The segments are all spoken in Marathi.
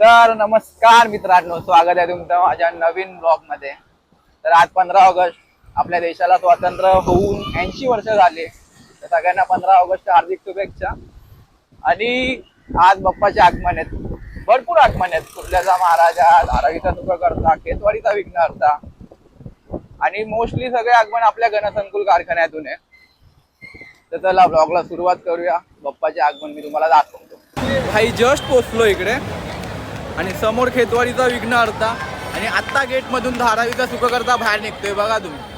तर नमस्कार मित्रांनो, स्वागत आहे तुमचं माझ्या नवीन ब्लॉग मध्ये। तर आज 15 ऑगस्ट आपल्या देशाला स्वातंत्र्य होऊन 80 वर्ष झाले। तर सगळ्यांना 15 ऑगस्ट हार्दिक शुभेच्छा। आणि आज बाप्पाचे आगमन आहेत, भरपूर आगमन आहेत। कुर्ल्याचा महाराजा, धारावीचा सुखकर्ता, खेतवाडीचा विघ्नहर्ता आणि मोस्टली सगळे आगमन आपल्या गणसंकुल कारखान्यातून आहे। तर चला ब्लॉगला सुरुवात करूया। बाप्पाचे आगमन मी तुम्हाला दाखवतो। भाई जस्ट पोहोचलो इकडे आणि समोर खेतवाडीचा विघ्नहर्ता आणि आत्ता गेट मधून धारावीचा सुखकर्ता बाहेर निघतोय, बघा तुम्ही।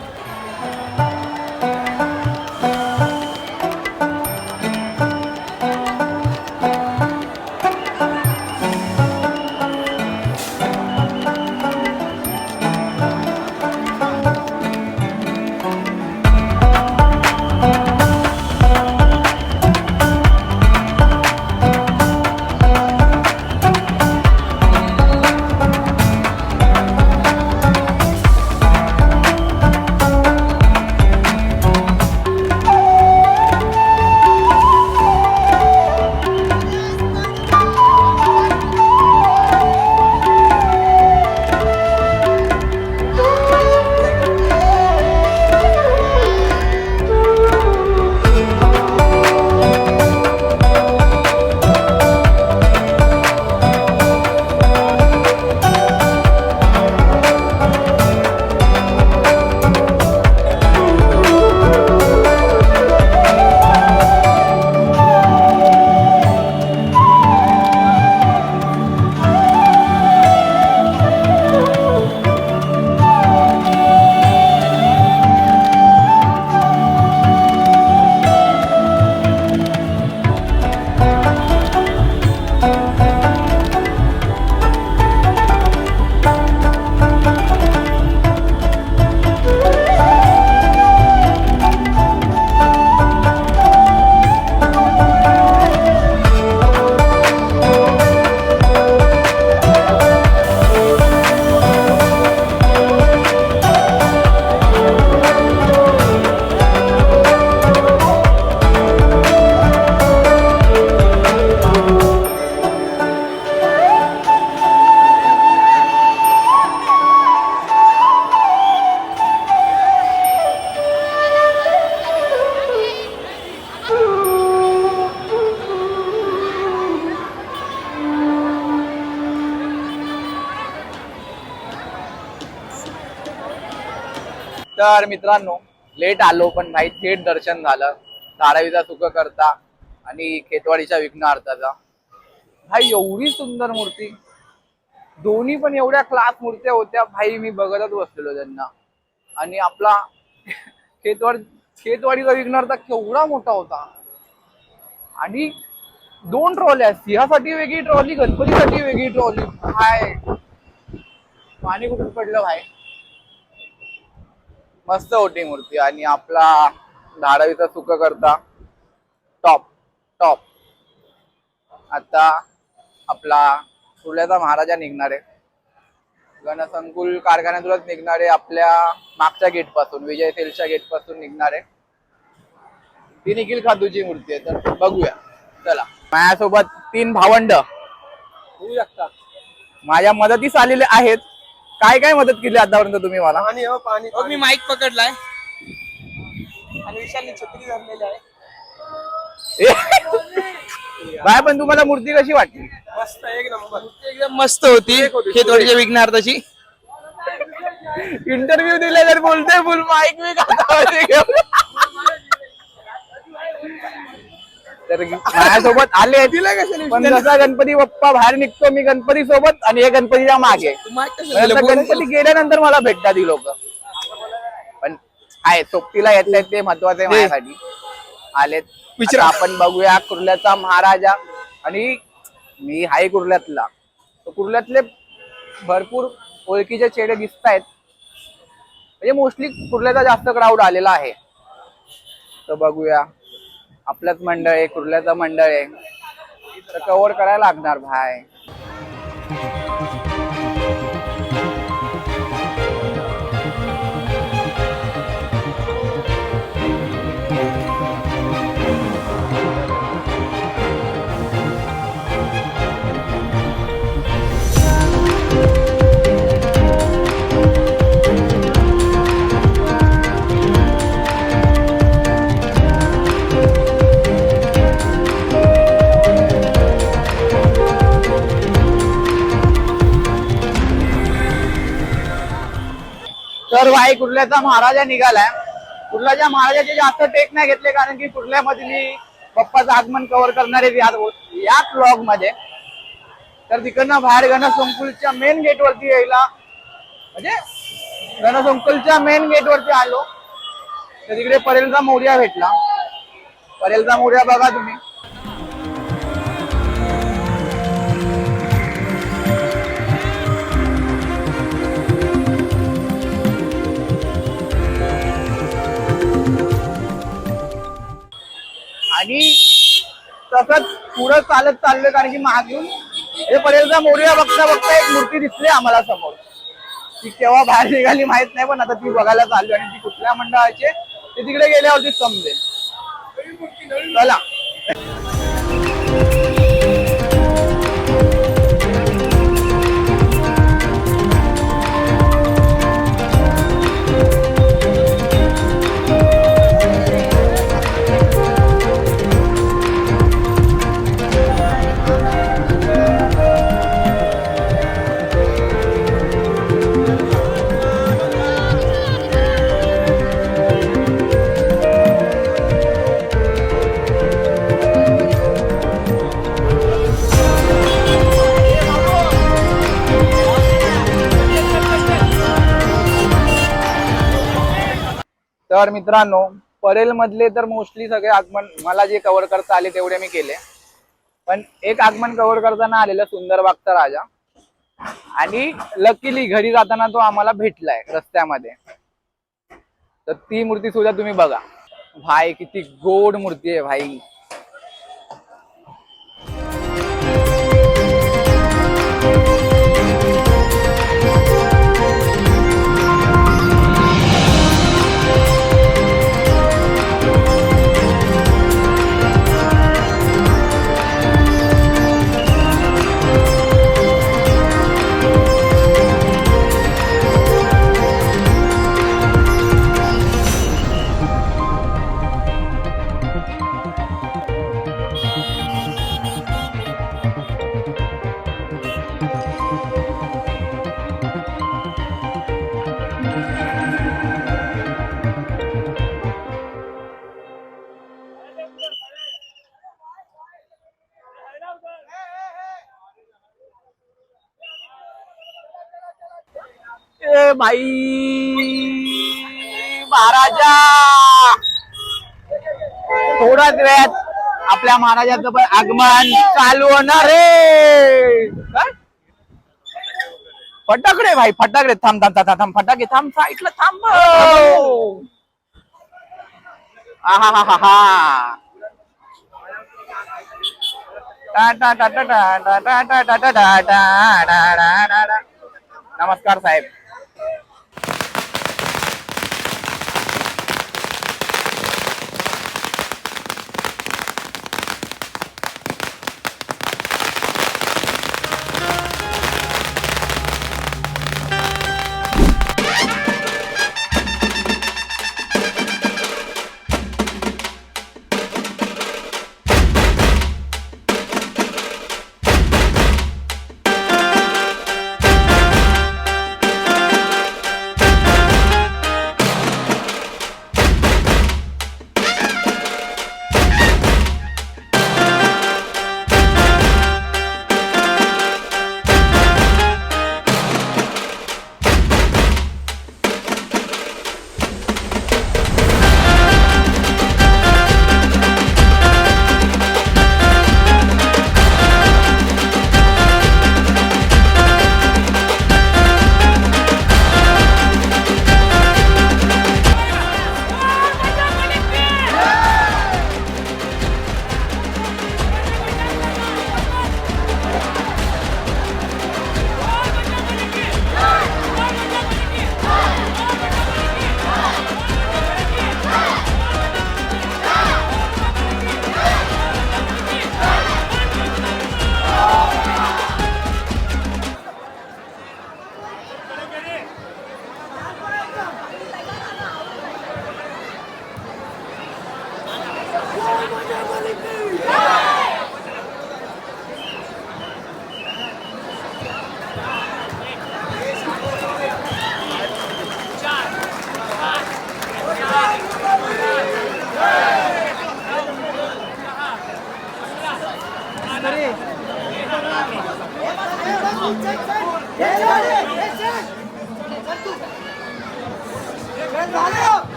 तर मित्रांनो, लेट आलो पण भाई थेट दर्शन झालं धारावीचा सुखकर्ता आणि खेतवाडीच्या विघ्नहर्ताचा। भाई एवढी सुंदर मूर्ती, दोन्ही पण एवढ्या क्लास मूर्त्या होत्या भाई, मी बघतच बसलेलो त्यांना। आणि आपला खेतवाडीचा विघ्नहर्ता केवढा मोठा होता। आणि 2 ट्रॉल्या, सिंहासाठी वेगळी ट्रॉली, गणपतीसाठी वेगळी ट्रॉली। भाई पाणी कुठून पडलं भाई, मस्त होती मूर्ती। आणि आपला धारावीचा सुखकर्ता टॉप टॉप। आता आपला कुर्ल्याचा महाराजा निघणार आहे, गणसंकुल कारखान्यातूनच निघणार आहे, आपल्या मागच्या गेट पासून, विजय सेल्सच्या गेट पासून निघणार आहे। ती निखिल खातूची मूर्ती आहे, तर बघूया चला। माझ्यासोबत 3 भावंड होऊ शकतात, माझ्या मदतीस आलेले आहेत। काय काय मदत केली आतापर्यंत तुम्ही मला? पाणी मी माईक पकडलाय आणि विशालने छत्री धरलेली आहे। काय पण तुम्हाला मूर्ती कशी वाटली? मस्त, एक नंबर, एकदम मस्त होती खेतवाडीच्या विघ्नहर्ताची। इंटरव्ह्यू दिले तर बोलते फुल माईक मी तर माझ्यासोबत आले, पण जसा गणपती बाप्पा बाहेर निघतो मी गणपती सोबत आणि हे गणपतीच्या मागे, गणपती गेल्यानंतर मला भेटतात ही लोक। पण आहे सोबतीला येत ते महत्वाचे माझ्यासाठी आलेत। आपण बघूया कुर्ल्याचा महाराजा। आणि मी हाय कुर्ल्यातला, तर कुर्ल्यातले भरपूर ओळखीचे चेहरे दिसत आहेत, म्हणजे मोस्टली कुर्ल्याचा जास्त क्राऊड आलेला आहे। तर बघूया, आपलंच मंडळ आहे, कुर्ल्याचं मंडळ आहे, तर कव्हर करायला लागणार भाई। तर भाई कुर्ल्याचा महाराजा निघालाय. कुर्ल्याच्या महाराजाचे जास्त टेक नाही घेतले कारण की कुर्ल्यामध्ये मी पप्पाचं आगमन कव्हर करणार आहे याच व्लॉग मध्ये. तर तिकडनं बाहेर गणसंकुलच्या मेन गेट वरती यायला म्हणजे गणसंकुलच्या मेन गेट वरती आलो तर तिकडे परेलचा मोर्या भेटला. परेलचा मोर्या बघा तुम्ही. आणि तसंच पुढं चालत चाललोय कारण की मागून हे परेलचा मोर्या बघता बघता एक मूर्ती दिसली आम्हाला समोर. ती केव्हा बाहेर निघाली माहित नाही पण आता ती बघायला चालली आणि ती कुठल्या मंडळाची ते तिकडे गेल्यावरती समजेल. चला तर मित्रांनो परेल मधले तर मोस्टली सगळे आगमन मला जे कव्हर करता आले तेवढे मी केले. पण एक आगमन कव्हर करताना आलेला सुंदरबागचा राजा आणि लकीली घरी जाताना तो आम्हाला भेटलाय रस्त्यामध्ये. तर ती मूर्ती सुद्धा तुम्ही बघा. भाई किती गोड मूर्ती आहे भाई. ए भाई महाराजा थोड्याच वेळात आपल्या महाराजाचं पण आगमन चालू होणार रे. काय फटाकडे भाई फटाकडे थांब थांब थांब थांब फटाके थांब साईडला थांब. आहा हा हा हा टा टा टा टा टा टा टा टा टा टा टा टा. नमस्कार साहेब.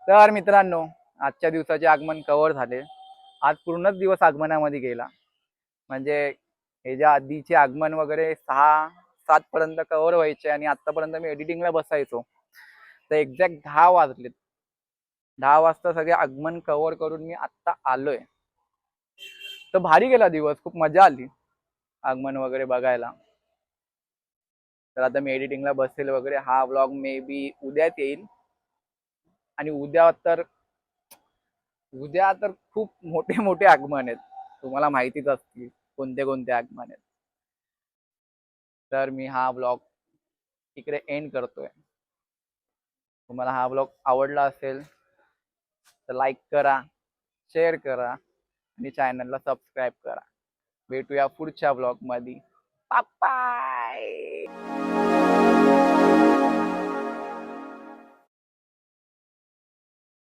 तर मित्रांनो, आजच्या दिवसाचे आगमन कव्हर झाले. आज पूर्णच दिवस आगमनामध्ये गेला. म्हणजे हे ज्या आधीचे आगमन वगैरे 6-7 पर्यंत कव्हर व्हायचे आणि आतापर्यंत मी एडिटिंगला बसायचो. तर एक्झॅक्ट 10 वाजलेत. 10 वाजता सगळे आगमन कव्हर करून मी आत्ता आलोय. तर भारी गेला दिवस, खूप मजा आली आगमन वगैरे बघायला. तर आता मी एडिटिंगला बसेल वगैरे. हा व्लॉग मे बी उद्याच येईल. आणि उद्या तर खूप मोठे मोठे आगमन आहेत. तुम्हाला माहितीच असतील कोणते कोणते आगमन आहेत. तर मी हा ब्लॉग इकडे एंड करतोय. तुम्हाला हा ब्लॉग आवडला असेल तर लाईक करा, शेअर करा आणि चॅनलला सबस्क्राईब करा. भेटूया पुढच्या ब्लॉग मध्ये. बाय.